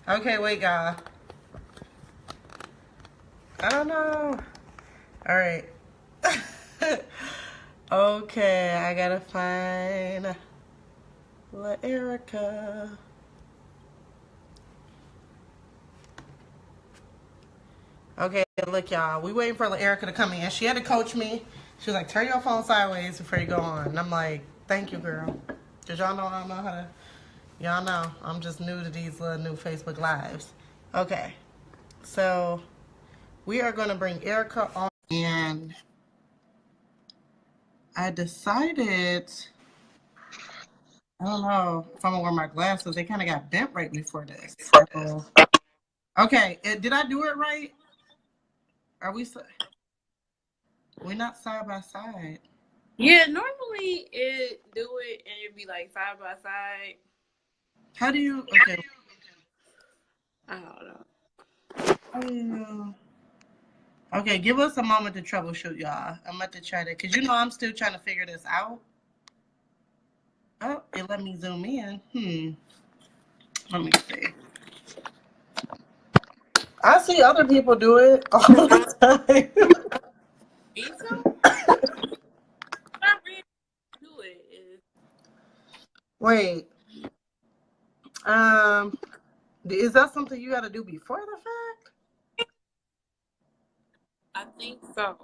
Okay, wait, y'all. I don't know. All right. Okay, I gotta find LaErica. Okay, look, y'all. We waiting for LaErica to come in. She had to coach me. She was like, "Turn your phone sideways before you go on." And I'm like, "Thank you, girl." Cause y'all know I don't know how to. Y'all know I'm just new to these little new Facebook lives. Okay, so we are gonna bring Erica on, and I decided. I don't know if I'm gonna wear my glasses. They kind of got bent right before this. So, okay, did I do it right? Are we're not side by side? Yeah, normally it do it and it'd be like side by side. How do you? Okay. I don't know. How do you? Okay, give us a moment to troubleshoot, y'all. I'm about to try to, cause I'm still trying to figure this out. Oh, it let me zoom in. Let me see. I see other people do it all the time. Me too. I really do it. Wait. Is that something you got to do before the fact? I think so.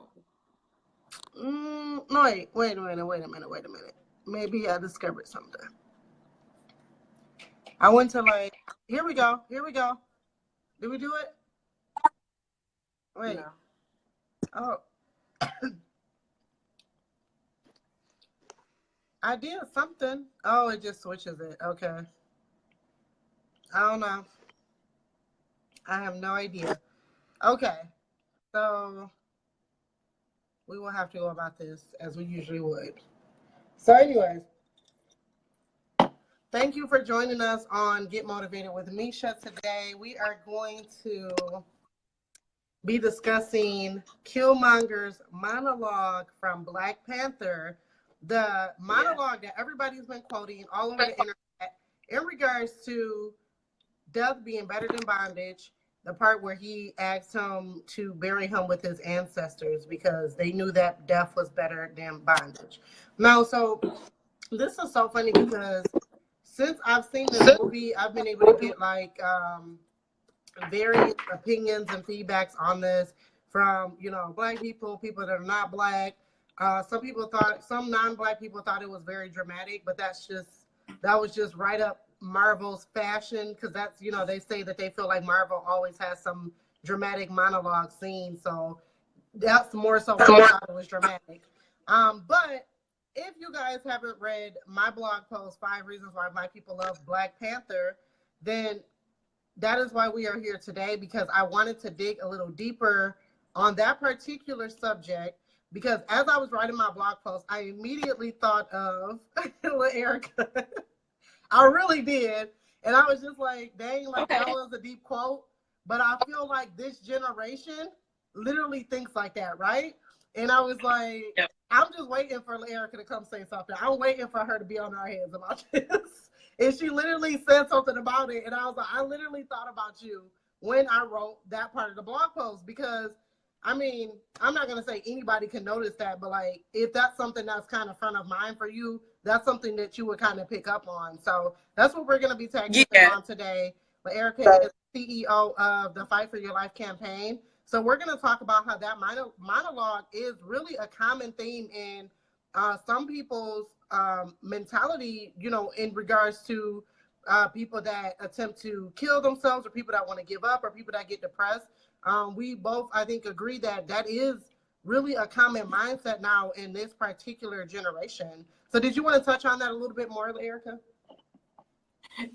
No, wait a minute. Maybe I discovered something. I went to here we go. Did we do it? Wait. No. Oh. I did something. Oh, it just switches it. Okay. I don't know. I have no idea. Okay. So we will have to go about this as we usually would. So anyways, thank you for joining us on Get Motivated with Misha today. We are going to be discussing Killmonger's monologue from Black Panther, the monologue that everybody's been quoting all over the internet in regards to death being better than bondage, the part where he asked him to bury him with his ancestors because they knew that death was better than bondage. Now, so this is so funny because since I've seen this movie, I've been able to get various opinions and feedbacks on this from Black people that are not Black. Some non-Black people thought it was very dramatic, but that was just right up Marvel's fashion, because that's they say that they feel like Marvel always has some dramatic monologue scene, so that's more so why I thought it was dramatic. But if you guys haven't read my blog post, 5 Reasons Why Black People Love Black Panther, then that is why we are here today, because I wanted to dig a little deeper on that particular subject, because as I was writing my blog post, I immediately thought of LaErica. I really did. And I was just like, dang, that was a deep quote. But I feel like this generation literally thinks like that, right? And I was like, yep. I'm just waiting for LaErica to come say something. I'm waiting for her to be on our heads about this. And she literally said something about it. And I was like, I literally thought about you when I wrote that part of the blog post, because I'm not going to say anybody can notice that, but if that's something that's kind of front of mind for you, that's something that you would kind of pick up on. So that's what we're going to be taking on today. LaErica is CEO of the Fight for Your Life campaign. So we're going to talk about how that monologue is really a common theme in some people's mentality, in regards to people that attempt to kill themselves, or people that want to give up, or people that get depressed. We both, I think, agree that is really a common mindset now in this particular generation. So did you want to touch on that a little bit more, LaErica?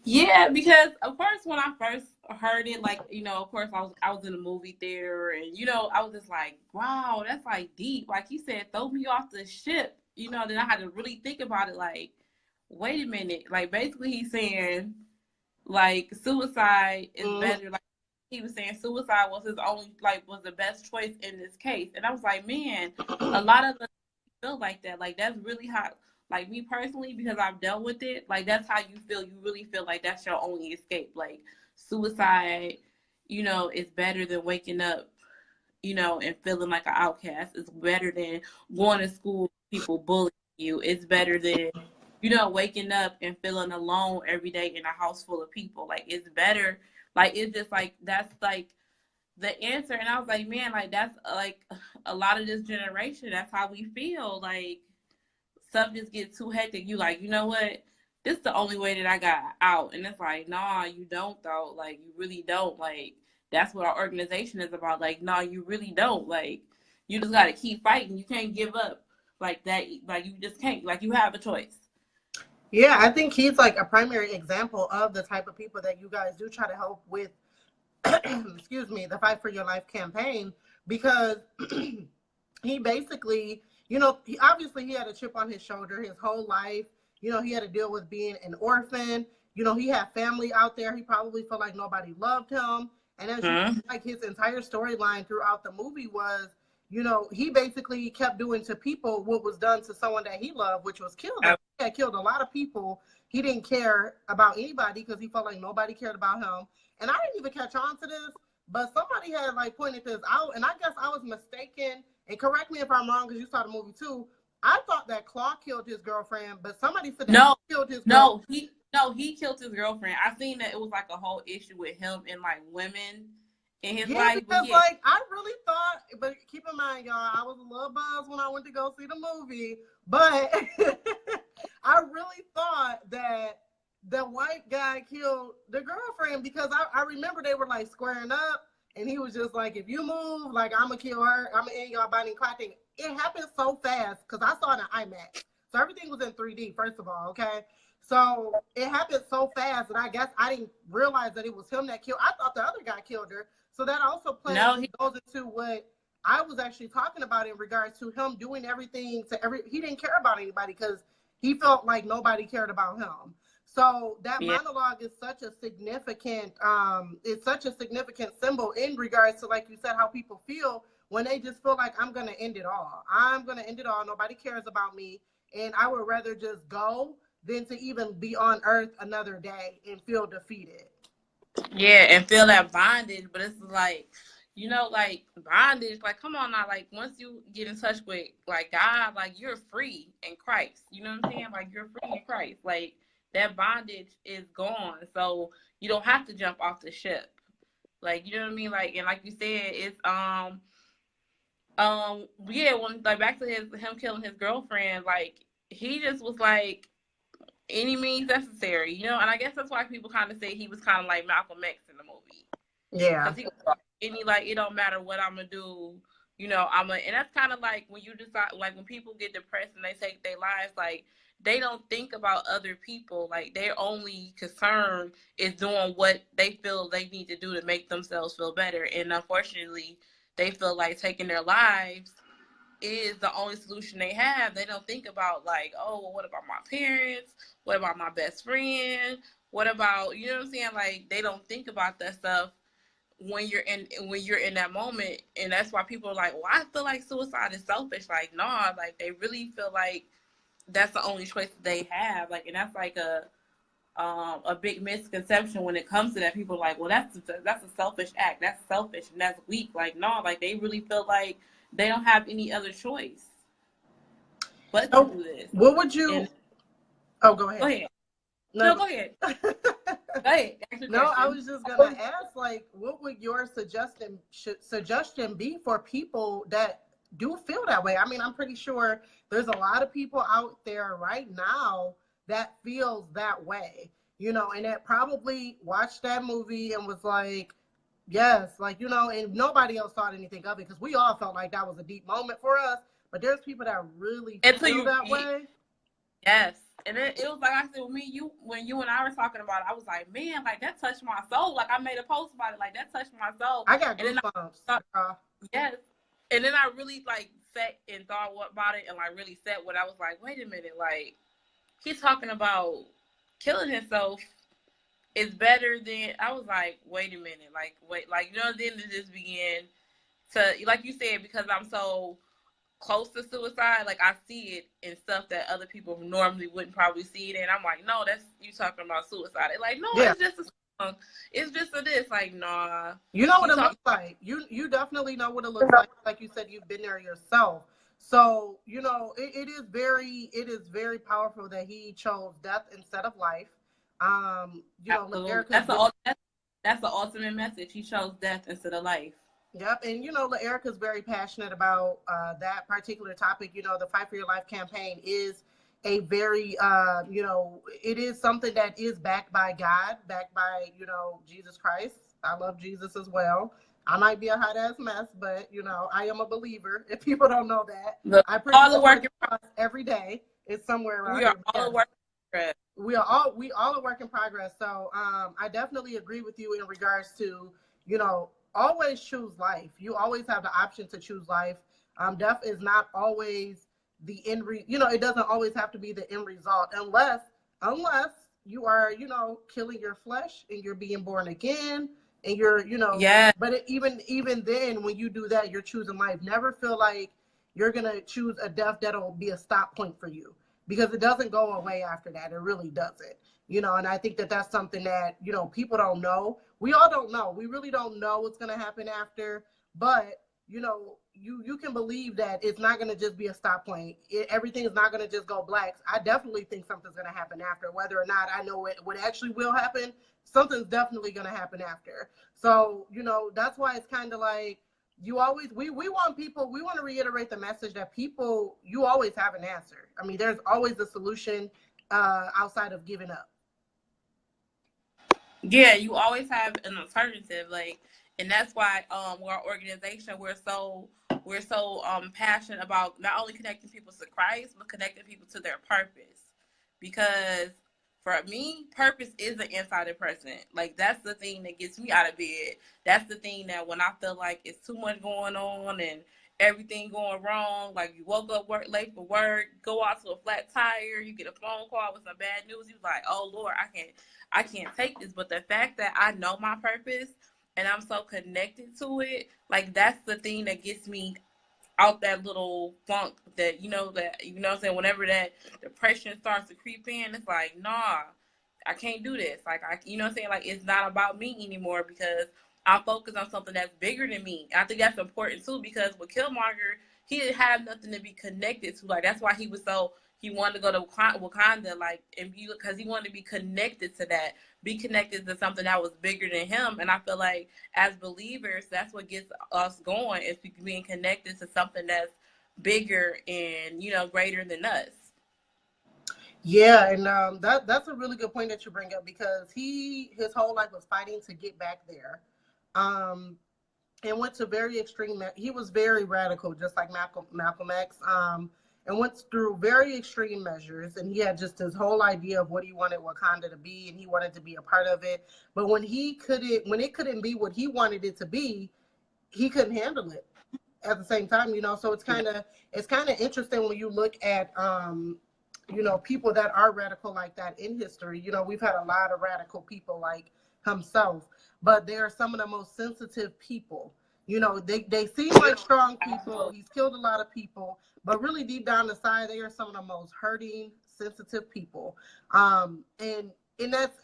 Yeah, because of course when I first heard it, of course I was in a movie theater, and I was just like, wow, that's deep. Like you said, throw me off the ship. Then I had to really think about it. Like, wait a minute. Like, basically he's saying suicide is better. Like, he was saying suicide was his only was the best choice in this case. And I was like, man, a lot of us feel like that. Like, that's really hot. like me personally, because I've dealt with it, like that's how you feel. You really feel like that's your only escape. Like suicide, you know, is better than waking up, you know, and feeling like an outcast. It's better than going to school, people bullying you. It's better than, you know, waking up and feeling alone every day in a house full of people. Like it's better. Like it's just like that's like the answer. And I was like, man, like that's like a lot of this generation. That's how we feel. Like stuff just gets too hectic. You like, you know what? This is the only way that I got out. And it's like, nah, you don't though. Like you really don't. Like that's what our organization is about. Like, nah, you really don't. Like you just gotta keep fighting. You can't give up like that. Like you just can't. Like you have a choice. Yeah, I think he's like a primary example of the type of people that you guys do try to help with excuse me, the Fight for Your Life campaign, because he basically, you know, obviously he had a chip on his shoulder his whole life. You know, he had to deal with being an orphan. You know, he had family out there. He probably felt like nobody loved him. And as you like, his entire storyline throughout the movie was, you know, he basically kept doing to people what was done to someone that he loved, which was kill them. He had killed a lot of people. He didn't care about anybody because he felt like nobody cared about him. And I didn't even catch on to this, but somebody had like pointed this out, and I guess I was mistaken. And correct me if I'm wrong, because you saw the movie too. I thought that Claw killed his girlfriend, but somebody said that he killed his girlfriend. He killed his girlfriend. I seen that it was like a whole issue with him and like women in his life. Because like I really thought, but keep in mind, y'all, I was a little buzzed when I went to go see the movie, but I really thought that the white guy killed the girlfriend, because I remember they were like squaring up, and he was just like, if you move, like I'm gonna kill her, I'm gonna end y'all body and clotting. It happened so fast because I saw it in IMAX, so everything was in 3D. First of all, okay, so it happened so fast that I guess I didn't realize that it was him that killed. I thought the other guy killed her, so that also goes into what I was actually talking about in regards to him doing everything to he didn't care about anybody because he felt like nobody cared about him. So that monologue is such a significant, it's such a significant symbol in regards to, like you said, how people feel when they just feel like I'm going to end it all. I'm going to end it all. Nobody cares about me. And I would rather just go than to even be on earth another day and feel defeated. Yeah, and feel that bondage. But it's like, you know, like bondage, like come on now, like once you get in touch with like God, like you're free in Christ. You know what I'm saying? Like you're free in Christ. Like that bondage is gone. So you don't have to jump off the ship. Like, you know what I mean? Like, and like you said, it's yeah, when like back to him killing his girlfriend, like he just was like any means necessary, you know. And I guess that's why people kind of say he was kind of like Malcolm X in the movie. Yeah. Because he was like, it don't matter what I'm gonna do, you know. And that's kind of like when you decide, like when people get depressed and they take their lives, like they don't think about other people. Like their only concern is doing what they feel they need to do to make themselves feel better. And unfortunately, they feel like taking their lives is the only solution they have. They don't think about like, oh, well, what about my parents? What about my best friend? What about, you know what I'm saying? Like they don't think about that stuff when you're in that moment. And that's why people are like, well, I feel like suicide is selfish. Like, nah, like they really feel like that's the only choice that they have. Like, and that's like a big misconception when it comes to that. People are like, well, that's a selfish act. That's selfish and that's weak. Like, no, like they really feel like they don't have any other choice but to do this. What would you? Go ahead. Go ahead. No, go ahead. Go ahead. No, I was just gonna ask, like, what would your suggestion be for people that do feel that way? I mean, I'm pretty sure there's a lot of people out there right now that feels that way, you know, and that probably watched that movie and was like, yes, like, you know, and nobody else thought anything of it because we all felt like that was a deep moment for us. But there's people that really feel that way. Yes. And it was like I said, when you and I were talking about it, I was like, man, like that touched my soul. Like I made a post about it, like that touched my soul. I got goosebumps. Yes. And then I really like sat and thought about it and like really sat what I was like, wait a minute, like he's talking about killing himself is better than. I was like, wait a minute, like you know, then it just began to, like you said, because I'm so close to suicide. Like, I see it in stuff that other people normally wouldn't probably see it in. I'm like, no, that's you talking about suicide. They're like, no, Yeah. it's just a song. It's just a this. Like, nah. You know what it looks like. You definitely know what it looks like. Like you said, you've been there yourself. So, you know, it is very powerful that he chose death instead of life. You know, LaErica's that's the ultimate message. He chose death instead of life. Yep, and you know, LaErica's very passionate about that particular topic. You know, the Fight for Your Life campaign is a very, you know, it is something that is backed by God, backed by, you know, Jesus Christ. I love Jesus as well. I might be a hot ass mess, but you know, I am a believer. If people don't know that, Look, I preach the word every day. It's somewhere around here. We are all a work in progress. We all a work in progress. So I definitely agree with you in regards to, you know, always choose life. You always have the option to choose life. Death is not always the end you know, it doesn't always have to be the end result unless you are, you know, killing your flesh and you're being born again and you're, you know, yeah. But even then, when you do that, you're choosing life. Never feel like you're gonna choose a death that'll be a stop point for you, because it doesn't go away after that. It really doesn't. You know, and I think that that's something that, you know, people don't know. We all don't know. We really don't know what's going to happen after. But, you know, you can believe that it's not going to just be a stop point. Everything is not going to just go black. I definitely think something's going to happen after. Whether or not I know what actually will happen, something's definitely going to happen after. So, you know, that's why it's kind of like, we want people, we want to reiterate the message that people, you always have an answer. I mean, there's always a solution outside of giving up. Yeah, you always have an alternative, like, and that's why our organization, we're so passionate about not only connecting people to Christ, but connecting people to their purpose. Because for me, purpose is an inside person. Like, that's the thing that gets me out of bed. That's the thing that when I feel like it's too much going on and everything going wrong, like you woke up late for work, go out to a flat tire, you get a phone call with some bad news, you're like, oh Lord, I can't take this. But the fact that I know my purpose and I'm so connected to it, like, that's the thing that gets me out that little funk that, you know what I'm saying, whenever that depression starts to creep in, it's like, nah, I can't do this. Like, you know what I'm saying? Like, it's not about me anymore, because I'm focused on something that's bigger than me. And I think that's important too, because with Killmonger, he didn't have nothing to be connected to. Like, that's why he wanted to go to Wakanda, like, and because he wanted to be connected to that, be connected to something that was bigger than him. And I feel like as believers, that's what gets us going, is being connected to something that's bigger and, you know, greater than us. Yeah, and that's a really good point that you bring up, because his whole life was fighting to get back there, and went to very extreme. He was very radical, just like Malcolm X, and went through very extreme measures. And he had just his whole idea of what he wanted Wakanda to be, and he wanted to be a part of it. But when it couldn't be what he wanted it to be, he couldn't handle it at the same time. You know, so it's kind of interesting when you look at you know, people that are radical like that in history. You know, we've had a lot of radical people like himself, but they are some of the most sensitive people. You know, they seem like strong people. He's killed a lot of people, but really deep down inside, they are some of the most hurting, sensitive people. And that's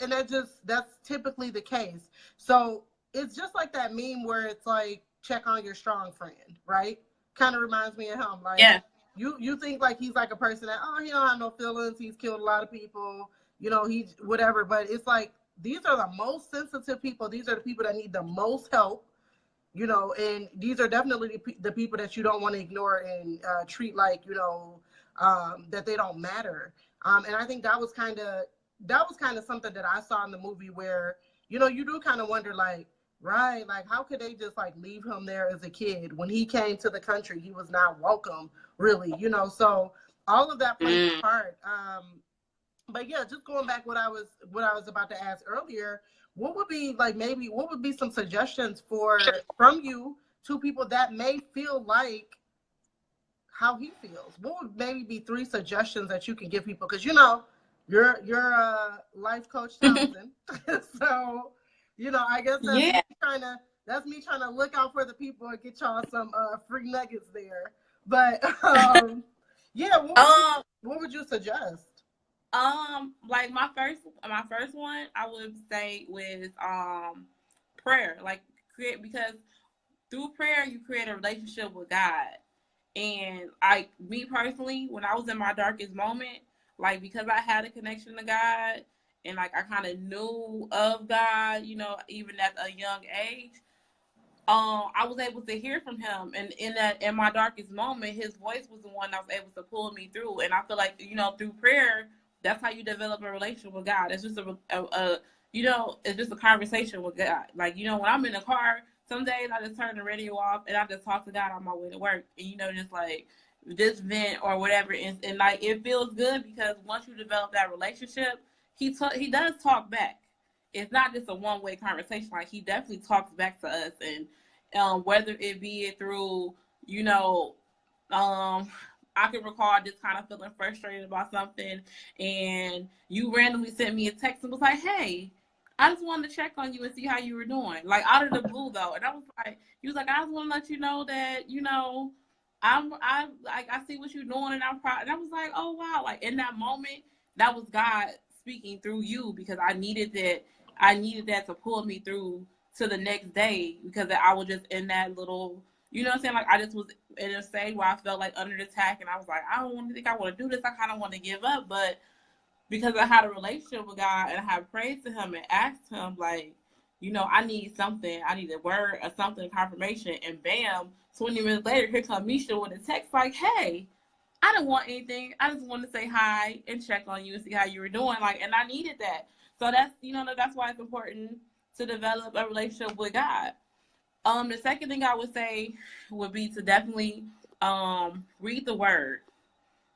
typically the case. So it's just like that meme where it's like, check on your strong friend, right? Kind of reminds me of him. Like, yeah. You think like he's like a person that, oh, he don't have no feelings, he's killed a lot of people, you know, he's whatever. But it's like, these are the most sensitive people. These are the people that need the most help, you know, and these are definitely the people that you don't want to ignore and treat like, you know, that they don't matter. And I think that was kind of something that I saw in the movie, where, you know, you do kind of wonder, like, right, like, how could they just like leave him there as a kid? When he came to the country, he was not welcome, really, you know. So all of that plays a part. But yeah, just going back what I was about to ask earlier, what would be some suggestions from you to people that may feel like how he feels? What would maybe be 3 suggestions that you can give people? Because, you know, you're a life coach, Townsend. So, you know, I guess that's me trying to look out for the people and get y'all some free nuggets there. But yeah, what would you suggest? Like my first one, I would say was prayer. Like create, because through prayer you create a relationship with God. And me personally, when I was in my darkest moment, like because I had a connection to God and like I kind of knew of God, you know, even at a young age, I was able to hear from him, and in my darkest moment, his voice was the one that was able to pull me through. And I feel like, you know, through prayer, that's how you develop a relationship with God. It's just a you know, it's just a conversation with God. Like, you know, when I'm in the car, some days I just turn the radio off and I just talk to God on my way to work, and you know, just like just vent or whatever, and like it feels good because once you develop that relationship, he does talk back. It's not just a one-way conversation. Like he definitely talks back to us, and whether it be through, you know, I can recall just kind of feeling frustrated about something, and you randomly sent me a text and was like, "Hey, I just wanted to check on you and see how you were doing," like out of the blue though. And I was like, "He was like, I just want to let you know that, you know, I see what you're doing, and I'm proud." And I was like, "Oh wow!" Like in that moment, that was God speaking through you, because I needed that. I needed that to pull me through to the next day, because I was just in that little, you know what I'm saying? Like I just was in a state where I felt like under attack, and I was like, I don't want to think I want to do this. I kind of want to give up, but because I had a relationship with God and I had prayed to him and asked him, like, you know, I need something. I need a word or something, confirmation. And bam, 20 minutes later, here comes Misha with a text like, "Hey, I didn't want anything. I just wanted to say hi and check on you and see how you were doing." Like, and I needed that. So that's, you know, that's why it's important to develop a relationship with God. The second thing I would say would be to definitely read the word,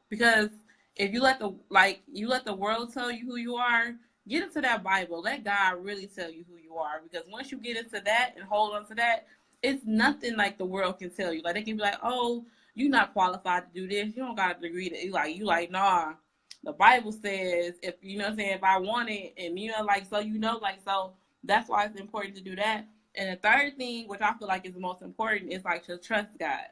because if you let the world tell you who you are, get into that Bible. Let God really tell you who you are, because once you get into that and hold on to that, it's nothing like the world can tell you. Like they can be like, "Oh, you're not qualified to do this. You don't got a degree to," you like, nah. The Bible says, if you know what I'm saying, if I want it, and you know, like, so, you know, like, so that's why it's important to do that. And the third thing, which I feel like is the most important, is like to trust God.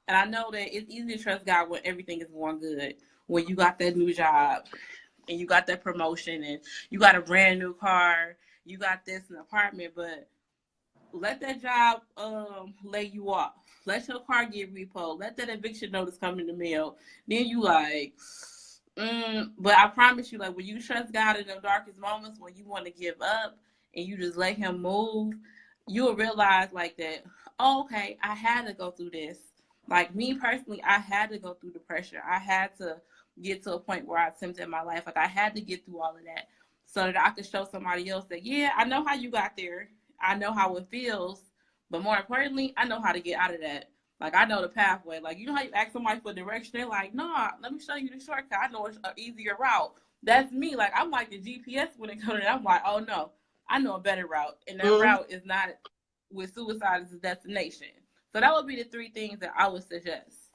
And I know that it's easy to trust God when everything is going good. When you got that new job and you got that promotion and you got a brand new car, you got this an apartment, but let that job lay you off. Let your car get repoed. Let that eviction notice come in the mail. Then you like, but I promise you, like when you trust God in the darkest moments, when you want to give up and you just let him move, you'll realize like that, oh, okay, I had to go through this. Like me personally, I had to go through the pressure. I had to get to a point where I attempted my life. Like I had to get through all of that so that I could show somebody else that, yeah, I know how you got there. I know how it feels, but more importantly, I know how to get out of that. Like I know the pathway. Like you know how you ask somebody for direction, they're like, "Nah, let me show you the shortcut. I know it's an easier route." That's me. Like I'm like the GPS when it comes to that. I'm like, "Oh no, I know a better route, and that route is not with suicide as a destination." So that would be the three things that I would suggest.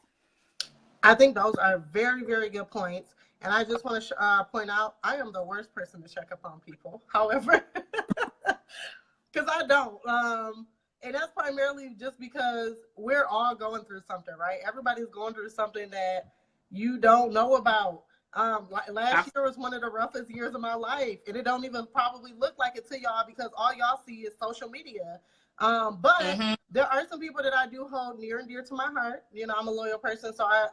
I think those are very, very good points. And I just want to point out, I am the worst person to check up on people. However, because I don't. And that's primarily just because we're all going through something, right? Everybody's going through something that you don't know about. Last year was one of the roughest years of my life, and it don't even probably look like it to y'all because all y'all see is social media. But there are some people that I do hold near and dear to my heart. You know, I'm a loyal person, so I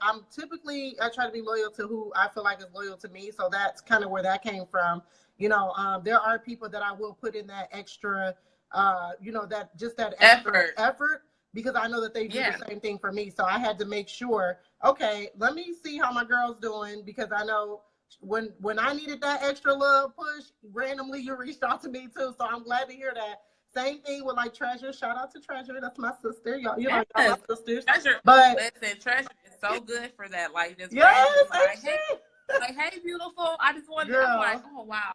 try to be loyal to who I feel like is loyal to me. So that's kind of where that came from. You know, there are people that I will put in that extra, you know, that extra effort because I know that they do the same thing for me. So I had to make sure, okay, let me see how my girl's doing, because I know when I needed that extra love push, randomly you reached out to me too. So I'm glad to hear that. Same thing with like Treasure. Shout out to Treasure. That's my sister. Y'all know my sisters. Treasure, but listen, Treasure is so good for that. Like just like, hey, beautiful. I just wanted. I'm like, oh wow.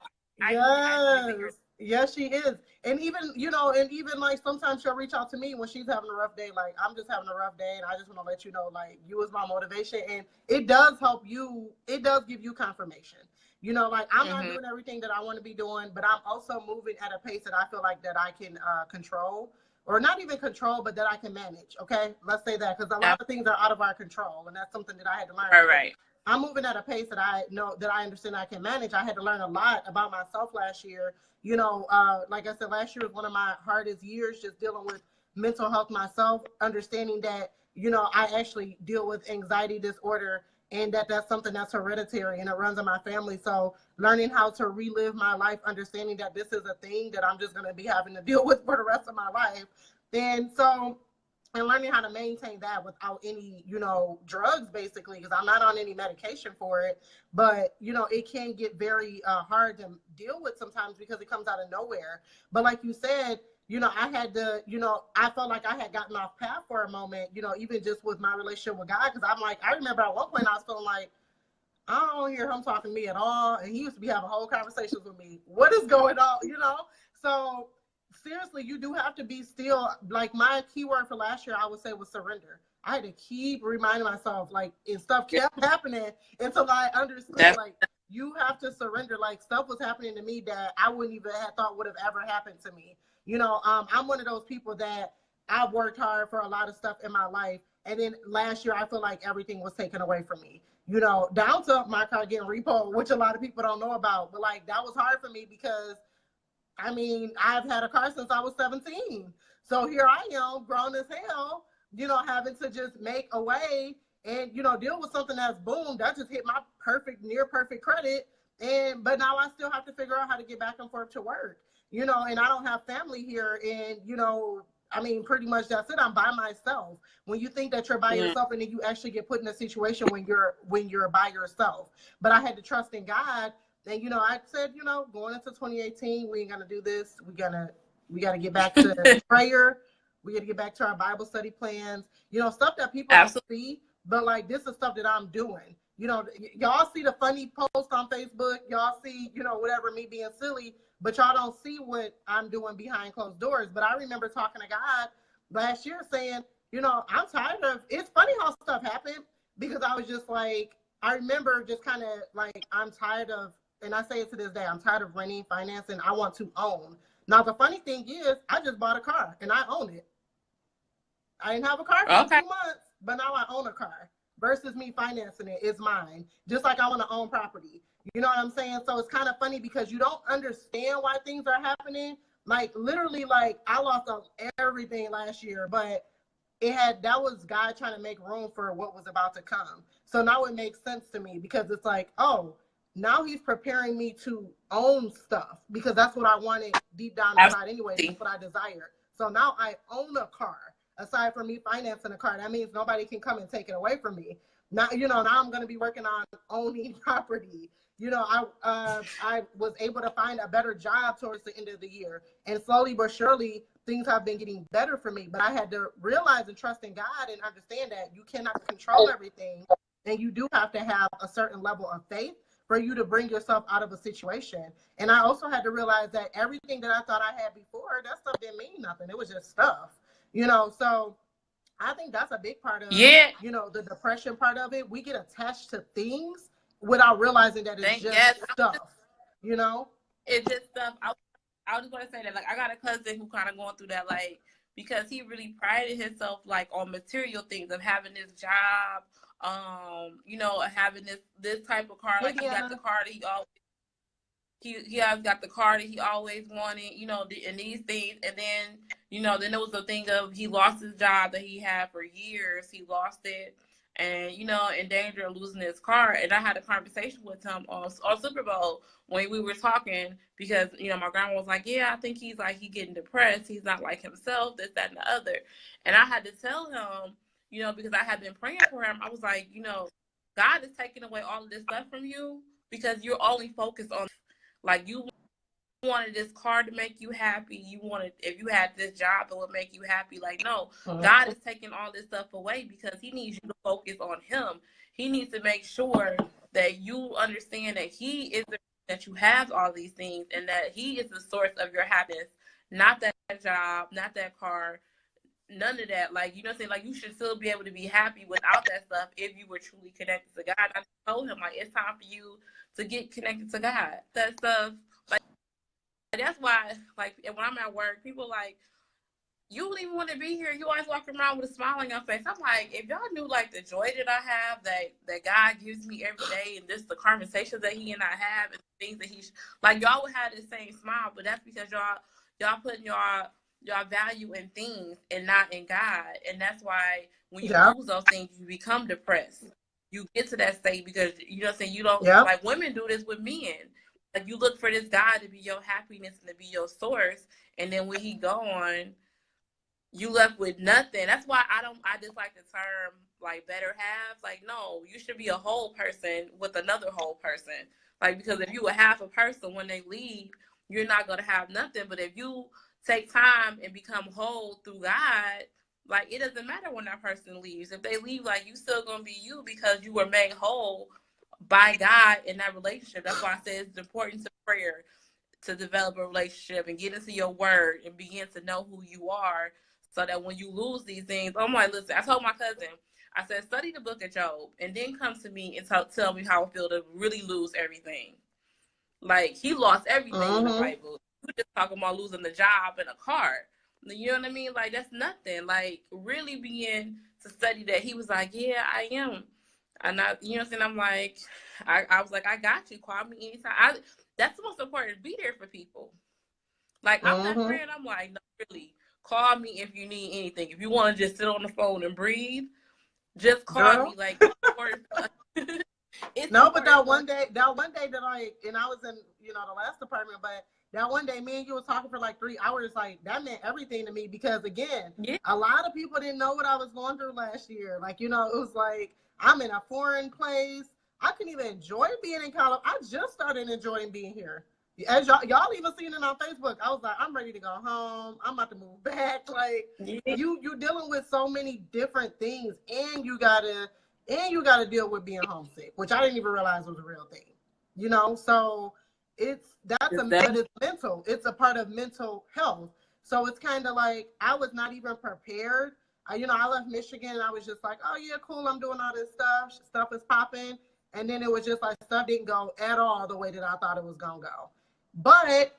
Yes, she is. And even, you know, and even like sometimes she'll reach out to me when she's having a rough day. Like, I'm just having a rough day, and I just want to let you know, like, you is my motivation. And it does help you. It does give you confirmation. You know, like I'm not doing everything that I want to be doing, but I'm also moving at a pace that I feel like that I can control. or not even control, but that I can manage. Okay, let's say that, because a lot of things are out of our control, and that's something that I had to learn. Right. I'm moving at a pace that I know, that I understand I can manage. I had to learn a lot about myself last year. You know, like I said, last year was one of my hardest years, just dealing with mental health myself, understanding that, you know, I actually deal with anxiety disorder, and that's something that's hereditary and it runs in my family. So learning how to relive my life, understanding that this is a thing that I'm just going to be having to deal with for the rest of my life. And so, and learning how to maintain that without any, you know, drugs, basically, because I'm not on any medication for it. But, you know, it can get very hard to deal with sometimes because it comes out of nowhere. But like you said, you know, I had to, you know, I felt like I had gotten off path for a moment, you know, even just with my relationship with God. Because I'm like, I remember at one point I was feeling like, I don't hear him talking to me at all. And he used to be having whole conversations with me. What is going on, you know? So seriously, you do have to be still. Like, my keyword for last year, I would say, was surrender. I had to keep reminding myself, like, and stuff kept happening until I understood, like, you have to surrender. Like, stuff was happening to me that I wouldn't even have thought would have ever happened to me. You know, I'm one of those people that I've worked hard for a lot of stuff in my life. And then last year, I feel like everything was taken away from me. You know, down to my car getting repoed, which a lot of people don't know about. But, like, that was hard for me because, I mean, I've had a car since I was 17. So here I am, grown as hell, you know, having to just make a way and, you know, deal with something that's boom, that just hit my perfect, near perfect credit. But now I still have to figure out how to get back and forth to work, you know, and I don't have family here. And, you know, I mean, pretty much that's it. I'm by myself. When you think that you're by yourself, and then you actually get put in a situation when you're by yourself. But I had to trust in God. And, you know, I said, you know, going into 2018, we ain't gonna do this. We gotta get back to prayer. We gotta get back to our Bible study plans. You know, stuff that people don't see, but like, this is stuff that I'm doing. You know, y'all see the funny post on Facebook. Y'all see, you know, whatever, me being silly, but y'all don't see what I'm doing behind closed doors. But I remember talking to God last year saying, you know, I'm tired of, it's funny how stuff happened, because I was just like, I remember just kind of like, I'm tired of, and I say it to this day, I'm tired of renting, financing. I want to own. Now, the funny thing is, I just bought a car and I own it. I didn't have a car for 2 months, but now I own a car. Versus me financing it, it's mine. Just like I want to own property. You know what I'm saying? So it's kind of funny because you don't understand why things are happening. Like, literally, like, I lost everything last year, but that was God trying to make room for what was about to come. So now it makes sense to me, because it's like, oh, now he's preparing me to own stuff, because that's what I wanted deep down inside anyway. That's what I desired. So now I own a car. Aside from me financing a car, that means nobody can come and take it away from me. Now, you know, now I'm going to be working on owning property. You know, I was able to find a better job towards the end of the year, and slowly but surely things have been getting better for me. But I had to realize and trust in God and understand that you cannot control everything, and you do have to have a certain level of faith for you to bring yourself out of a situation. And I also had to realize that everything that I thought I had before, that stuff didn't mean nothing. It was just stuff, you know. So I think that's a big part of, you know, the depression part of it. We get attached to things without realizing that it's just stuff, you know? It's just stuff. I was just going to say that, like, I got a cousin who kind of going through that, like, because he really prided himself, like, on material things of having this job, you know, having this type of car. Like, he got the car that he always, he has got the car that he always wanted, you know, and these things. And then, you know, then there was the thing of he lost his job that he had for years. He lost it, and, you know, in danger of losing his car. And I had a conversation with him on Super Bowl when we were talking, because, you know, my grandma was like, yeah, I think he's getting depressed. He's not like himself, this, that, and the other. And I had to tell him, you know, because I had been praying for him. I was like, you know, God is taking away all of this stuff from you because you're only focused on, like, you wanted this car to make you happy. You wanted, if you had this job, it would make you happy. Like, no, God is taking all this stuff away because he needs you to focus on him. He needs to make sure that you understand that he is the, that you have all these things, and that he is the source of your happiness, not that job, not that car, none of that. Like, you know what I'm saying? Like, you should still be able to be happy without that stuff if you were truly connected to God. I told him, like, it's time for you to get connected to God. That stuff, like, that's why, like, when I'm at work, people like, you don't even want to be here. You always walking around with a smile on your face. I'm like, if y'all knew like the joy that I have, that God gives me every day, and just the conversations that He and I have, and the things that like, y'all would have the same smile. But that's because y'all putting y'all value in things and not in God, and that's why when you lose those things, you become depressed. You get to that state because you know what I'm saying. You don't like women do this with men. Like, you look for this guy to be your happiness and to be your source, and then when he gone, you left with nothing. That's why I dislike the term like better halves. Like, no, you should be a whole person with another whole person. Like, because if you a half a person, when they leave, you're not gonna have nothing. But if you take time and become whole through God, like, it doesn't matter when that person leaves. If they leave, like, you still gonna be you because you were made whole by God in that relationship. That's why I say it's important to prayer, to develop a relationship and get into your word and begin to know who you are, so that when you lose these things, I'm like, listen, I told my cousin, I said, study the book of Job and then come to me and tell me how I feel to really lose everything. Like, he lost everything in the Bible. You just talking about losing the job and a car. You know what I mean? Like, that's nothing. Like, really being to study that, he was like, yeah, I am. And you know what I'm saying? I'm like, I was like, I got you. Call me anytime. That's the most important. Be there for people. Like, I'm that friend. I'm like, no, really. Call me if you need anything. If you want to just sit on the phone and breathe, just call me. Like, it's no, but that one day that I was in, the last department, but that one day me and you was talking for like 3 hours, like, that meant everything to me, because again, a lot of people didn't know what I was going through last year. Like, it was like, I'm in a foreign place. I couldn't even enjoy being in college. I just started enjoying being here. As y'all even seen it on Facebook, I was like, I'm ready to go home. I'm about to move back. Like, you dealing with so many different things, and you gotta deal with being homesick, which I didn't even realize was a real thing. So but it's mental. It's a part of mental health. So it's kind of like, I was not even prepared. I left Michigan and I was just like, oh yeah, cool. I'm doing all this stuff. Stuff is popping. And then it was just like, stuff didn't go at all the way that I thought it was going to go. But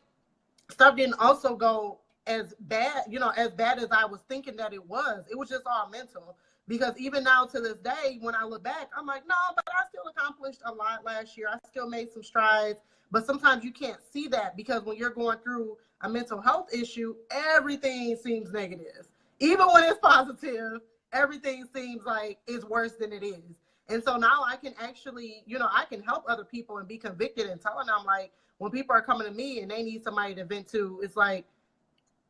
stuff didn't also go as bad, as bad as I was thinking that it was. It was just all mental. Because even now to this day, when I look back, I'm like, no, but I still accomplished a lot last year. I still made some strides. But sometimes you can't see that, because when you're going through a mental health issue, everything seems negative. Even when it's positive, everything seems like it's worse than it is. And so now I can actually, I can help other people and be convicted and telling them, like, when people are coming to me and they need somebody to vent to, it's like,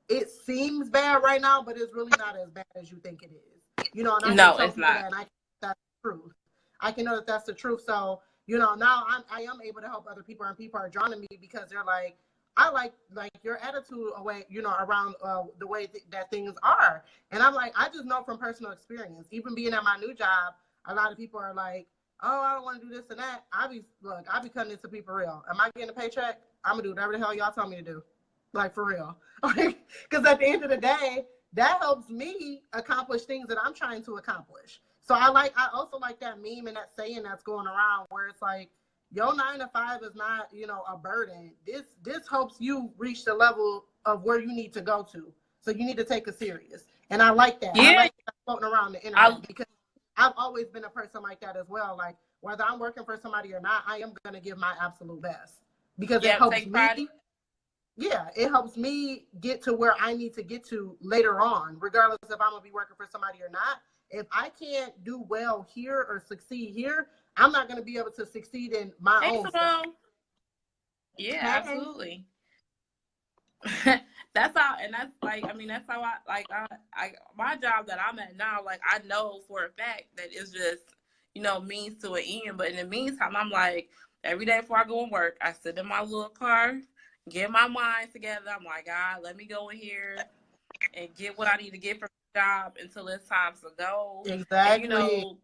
it seems bad right now, but it's really not as bad as you think it is. And I can tell people that, and I can know that's the truth. I can know that that's the truth. So, now I am able to help other people, and people are drawn to me because they're like, I like your attitude away, around the way that things are. And I'm like, I just know from personal experience, even being at my new job, a lot of people are like, oh, I don't want to do this and that. I be cutting it to people real. Am I getting a paycheck? I'm going to do whatever the hell y'all tell me to do. Like, for real. Because at the end of the day, that helps me accomplish things that I'm trying to accomplish. So I also like that meme and that saying that's going around where it's like, your 9 to 5 is not, a burden. This helps you reach the level of where you need to go to. So you need to take it serious. And I like that. I like that floating around the internet, because I've always been a person like that as well. Like, whether I'm working for somebody or not, I am going to give my absolute best, because it helps me. Yeah, it helps me get to where I need to get to later on, regardless if I'm going to be working for somebody or not. If I can't do well here or succeed here, I'm not going to be able to succeed in my own stuff. Yeah, absolutely. That's how, and that's like, I mean, that's how I my job that I'm at now, like, I know for a fact that it's just, means to an end. But in the meantime, I'm like, every day before I go and work, I sit in my little car, get my mind together. I'm like, God, let me go in here and get what I need to get from the job until it's time to go. Exactly.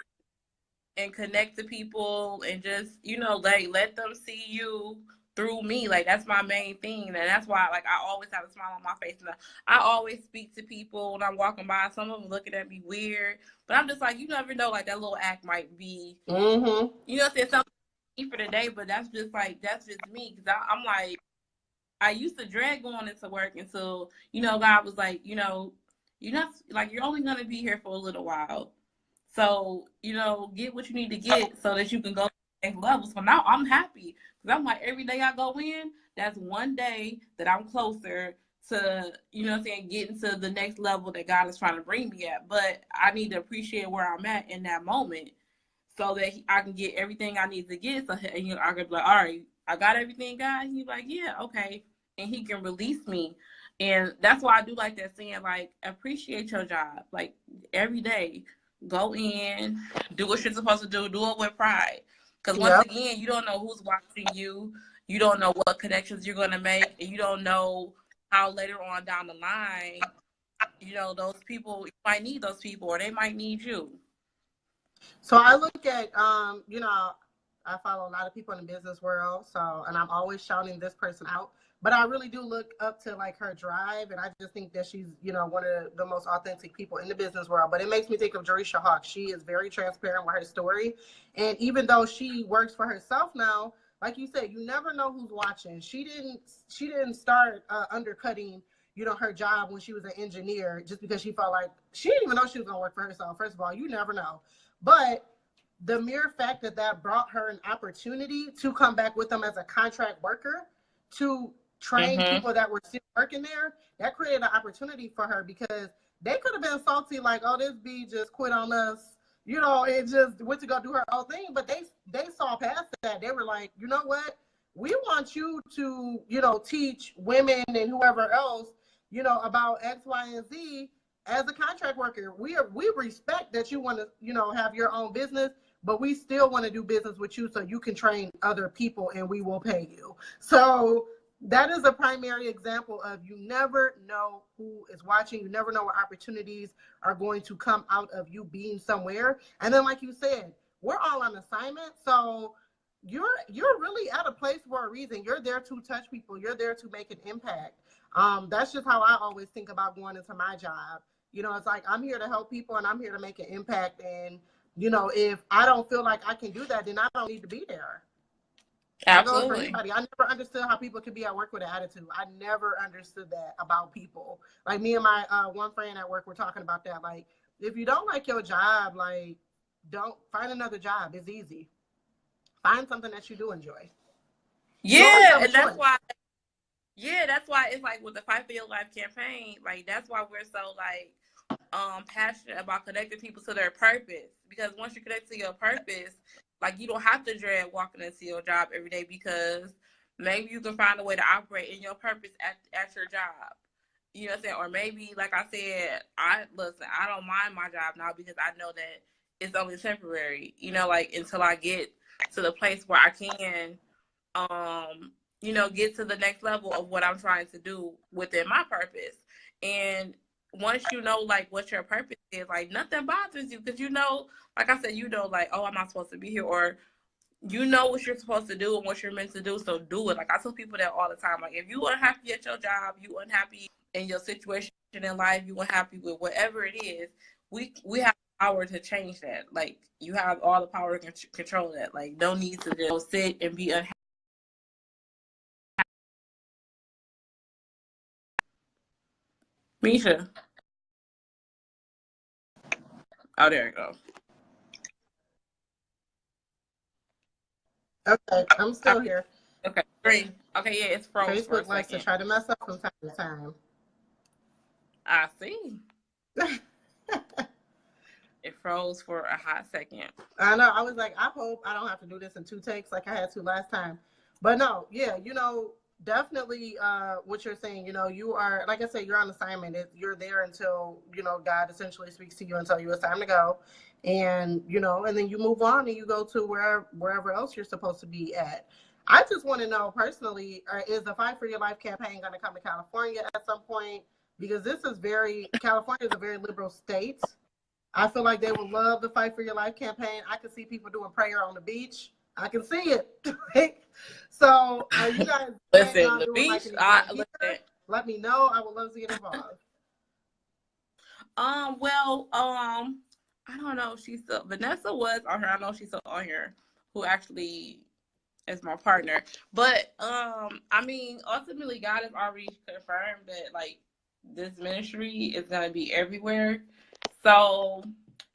And connect to people, and just, like, let them see you through me. Like, that's my main thing. And that's why, like, I always have a smile on my face. And I always speak to people when I'm walking by. Some of them looking at me weird, but I'm just like, you never know, like, that little act might be, saying something for the day, but that's just me. Because I'm like, I used to dread going into work until, God was like, you're not like, you're only going to be here for a little while. So, you know, get what you need to get so that you can go to the next level. So now I'm happy because I'm like, every day I go in, that's one day that I'm closer to, you know what I'm saying, getting to the next level that God is trying to bring me at. But I need to appreciate where I'm at in that moment so that I can get everything I need to get. So, you know, I can be like, all right, I got everything, God. He's like, yeah, okay. And he can release me. And that's why I do like that saying, like, appreciate your job. Like, every day, go in, do what you're supposed to do it with pride. Because once again, you don't know who's watching you. You don't know what connections you're going to make. And you don't know how later on down the line, you know, those people, you might need those people or they might need you. So I look at, you know, I follow a lot of people in the business world. So, and I'm always shouting this person out. But I really do look up to like her drive, and I just think that she's, you know, one of the most authentic people in the business world. But it makes me think of Jerisha Hawk. She is very transparent with her story, and even though she works for herself now, like you said, you never know who's watching. She didn't start undercutting, you know, her job when she was an engineer just because she felt like she didn't even know she was gonna work for herself. First of all, you never know, but the mere fact that brought her an opportunity to come back with them as a contract worker to train people that were still working there, that created an opportunity for her because they could have been salty like, oh, this bee just quit on us, you know, it just went to go do her own thing. But they saw past that. They were like, you know what? We want you to, you know, teach women and whoever else, you know, about X, Y, and Z as a contract worker. We respect that you want to, you know, have your own business, but we still want to do business with you so you can train other people and we will pay you. So that is a primary example of you never know who is watching. You never know what opportunities are going to come out of you being somewhere. And then, like you said, we're all on assignment. So you're really at a place for a reason. You're there to touch people. You're there to make an impact. That's just how I always think about going into my job. You know, it's like I'm here to help people and I'm here to make an impact. And, you know, if I don't feel like I can do that, then I don't need to be there. Absolutely. That goes for anybody. I never understood how people could be at work with an attitude. I never understood that about people. Like me and my one friend at work were talking about that. Like, if you don't like your job, like, don't find another job. It's easy. Find something that you do enjoy. Yeah, and that's why. Yeah, that's why it's like with the Fight for Your Life campaign. Like that's why we're so like passionate about connecting people to their purpose. Because once you connect to your purpose, like you don't have to dread walking into your job every day because maybe you can find a way to operate in your purpose at your job. You know what I'm saying? Or maybe, like I said, I don't mind my job now because I know that it's only temporary. You know, like until I get to the place where I can, you know, get to the next level of what I'm trying to do within my purpose. And once you know, like, what your purpose is, like, nothing bothers you because you know, like I said, you know, like, oh, I'm not supposed to be here, or you know what you're supposed to do and what you're meant to do, so do it. Like, I tell people that all the time. Like, if you unhappy at your job, you unhappy in your situation in life, you unhappy with whatever it is, we have power to change that. Like, you have all the power to control that. Like, no need to just sit and be unhappy. Misha. Oh, there you go. Okay, I'm still here. Okay, great. Okay, yeah, it's froze for a Facebook likes to second. try to mess up from time to time. I see. It froze for a hot second. I know. I was like, I hope I don't have to do this in 2 takes like I had to last time. But no, yeah, you know, definitely what you're saying, you know, you are, like I said, you're on assignment. You're there until, you know, God essentially speaks to you and tell you it's time to go. And, you know, and then you move on and you go to wherever else you're supposed to be at. I just want to know personally, is the Fight for Your Life campaign going to come to California at some point? Because California is a very liberal state. I feel like they would love the Fight for Your Life campaign. I can see people doing prayer on the beach. I can see it. So, are you guys listen, the doing beach? listen. Let me know. I would love to get involved. Well, I don't know if she's still. Vanessa was on here. I know she's still on here. Who actually is my partner? But I mean, ultimately, God has already confirmed that like this ministry is going to be everywhere. So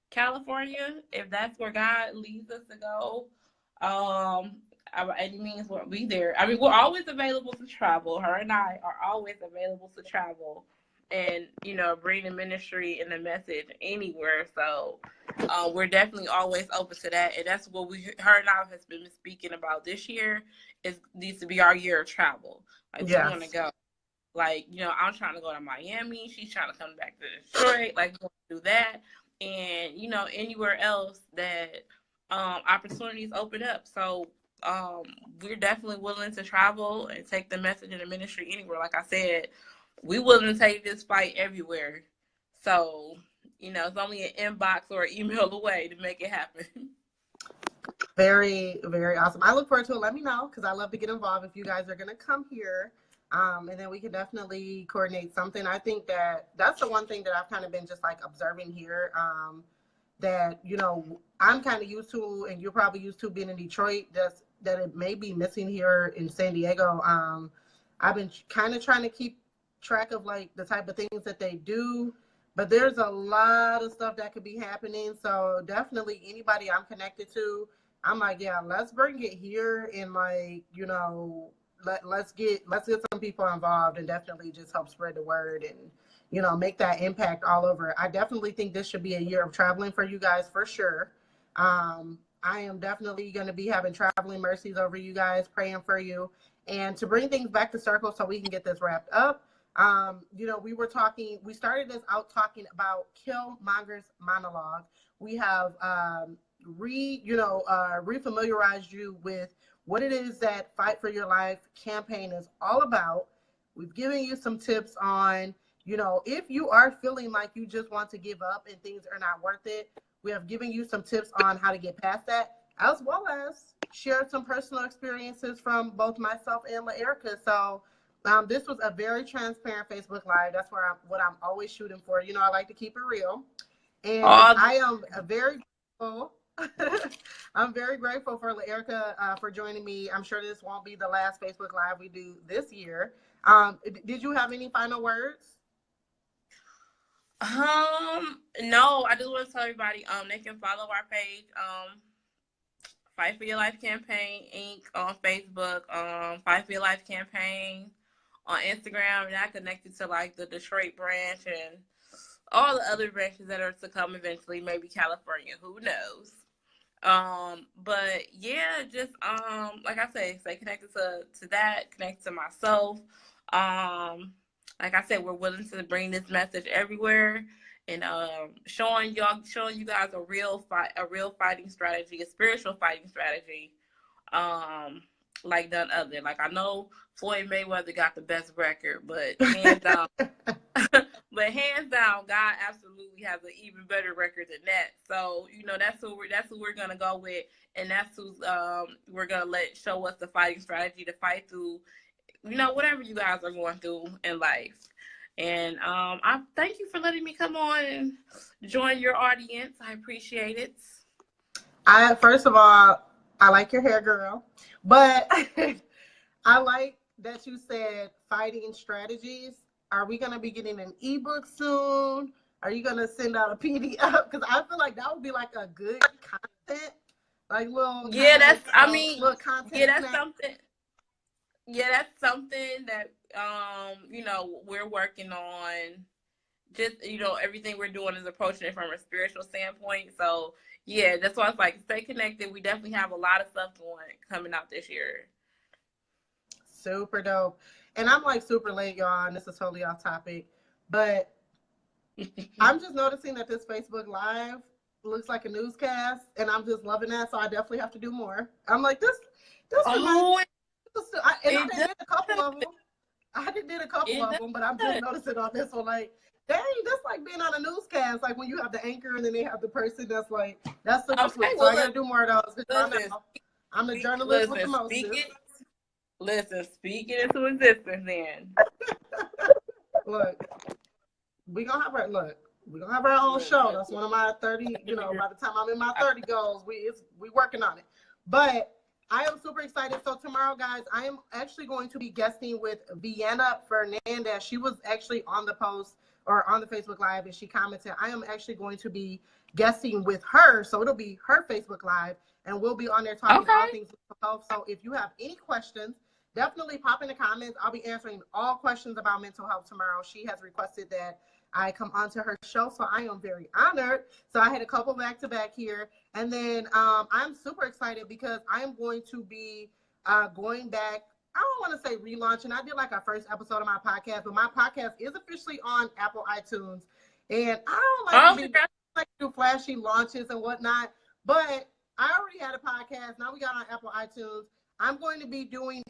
California, if that's where God leads us to go, by any means we'll be there. I mean, we're always available to travel. Her and I are always available to travel and, you know, bring the ministry and the message anywhere. So we're definitely always open to that. And that's what her and I has been speaking about this year. It needs to be our year of travel. Like, we want to go. Like, you know, I'm trying to go to Miami. She's trying to come back to Detroit. Like, we want to do that. And, you know, anywhere else that opportunities open up. So we're definitely willing to travel and take the message in the ministry anywhere. Like I said, we're willing to take this fight everywhere. So, you know, it's only an inbox or an email away to make it happen. Very, very awesome. I look forward to it. Let me know, because I love to get involved if you guys are going to come here. And then we can definitely coordinate something. I think that's the one thing that I've kind of been just like observing here, that, you know, I'm kind of used to, and you're probably used to being in Detroit, that it may be missing here in San Diego. I've been kind of trying to keep track of like the type of things that they do, but there's a lot of stuff that could be happening. So definitely anybody I'm connected to, I'm like, yeah, let's bring it here, and like, you know, let's get some people involved, and definitely just help spread the word and, you know, make that impact all over. I definitely think this should be a year of traveling for you guys for sure. I am definitely going to be having traveling mercies over you guys, praying for you. And to bring things back to circle so we can get this wrapped up, you know, we started this out talking about Killmonger's monologue. We have refamiliarized you with what it is that Fight for Your Life campaign is all about. We've given you some tips on, you know, if you are feeling like you just want to give up and things are not worth it, we have given you some tips on how to get past that, as well as shared some personal experiences from both myself and LaErica. So this was a very transparent Facebook Live. That's what I'm always shooting for. You know, I like to keep it real. And I am very grateful. I'm very grateful for LaErica for joining me. I'm sure this won't be the last Facebook Live we do this year. Did you have any final words? No, I just want to tell everybody, they can follow our page, Fight for Your Life Campaign Inc. on Facebook, Fight for Your Life Campaign on Instagram, and I connected to like the Detroit branch and all the other branches that are to come eventually, maybe California, who knows. But yeah, just like I say, stay connected to that, connect to myself. Like I said, we're willing to bring this message everywhere, and showing you guys a real fighting strategy, a spiritual fighting strategy, like none other. Like, I know Floyd Mayweather got the best record, but hands down, God absolutely has an even better record than that. So, you know, that's who we're gonna go with, and that's who we're gonna show us the fighting strategy to fight through, you know, whatever you guys are going through in life. And I thank you for letting me come on and join your audience. I appreciate it. First of all, I like your hair, girl, but I like that you said fighting strategies. Are we going to be getting an ebook soon? Are you going to send out a PDF? Because I feel like that would be like a good content, like little little content. Yeah, that's something. Yeah, that's something that you know, we're working on. Just, you know, everything we're doing is approaching it from a spiritual standpoint. So yeah, that's why it's like, stay connected. We definitely have a lot of stuff coming out this year. Super dope. And I'm like super late, y'all, and this is totally off topic, but I'm just noticing that this Facebook Live looks like a newscast, and I'm just loving that. So I definitely have to do more. I'm like, this. I did a couple of them. But I'm just noticing on this one, like, dang, that's like being on a newscast. Like when you have the anchor and then they have the person that's like, that's super sweet. So I gotta do more of those. I'm the journalist with the most. Speak it into existence then. Look, we're gonna have our own show. That's one of my 30, you know, by the time I'm in my 30 goals, we working on it. But I am super excited. So tomorrow, guys, I am actually going to be guesting with Vienna Fernandez. She was actually on the post or on the Facebook Live, and she commented. I am actually going to be guesting with her, so it'll be her Facebook Live, and we'll be on there talking all things mental health. So if you have any questions, definitely pop in the comments. I'll be answering all questions about mental health tomorrow. She has requested that I come onto her show, so I am very honored. So I had a couple back-to-back here. And then I'm super excited because I am going to be going back. I don't want to say relaunching. I did like our first episode of my podcast, but my podcast is officially on Apple iTunes. And I don't like to do flashy launches and whatnot, but I already had a podcast. Now we got on Apple iTunes. I'm going to be doing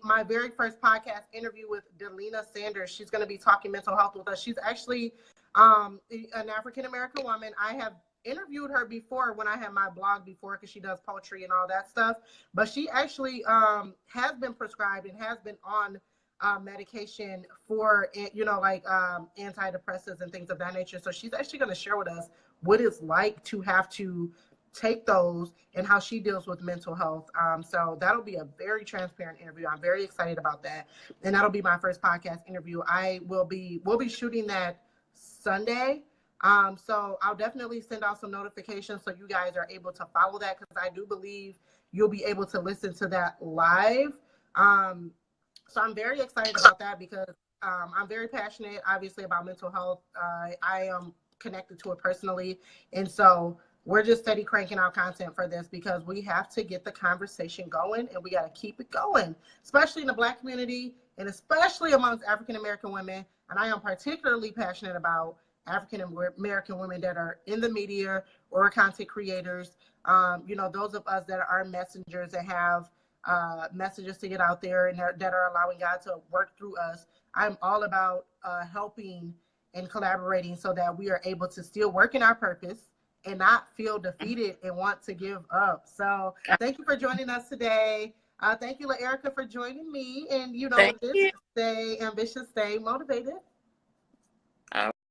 my very first podcast interview with Delina Sanders. She's going to be talking mental health with us. She's actually an African-American woman. I have interviewed her before when I had my blog before because she does poetry and all that stuff. But she actually has been prescribed and has been on medication for, like antidepressants and things of that nature. So she's actually going to share with us what it's like to have to take those and how she deals with mental health. So that'll be a very transparent interview. I'm very excited about that. And that'll be my first podcast interview. We'll be shooting that Sunday. So I'll definitely send out some notifications so you guys are able to follow that, because I do believe you'll be able to listen to that live. So I'm very excited about that because I'm very passionate, obviously, about mental health. I am connected to it personally. And so we're just steady cranking out content for this because we have to get the conversation going, and we got to keep it going, especially in the Black community and especially amongst African-American women. And I am particularly passionate about African-American women that are in the media or content creators. Those of us that are messengers that have messages to get out there and that are allowing God to work through us. I'm all about helping and collaborating so that we are able to still work in our purpose and not feel defeated and want to give up. So thank you for joining us today. Thank you, LaErica, for joining me. And, stay ambitious, stay motivated.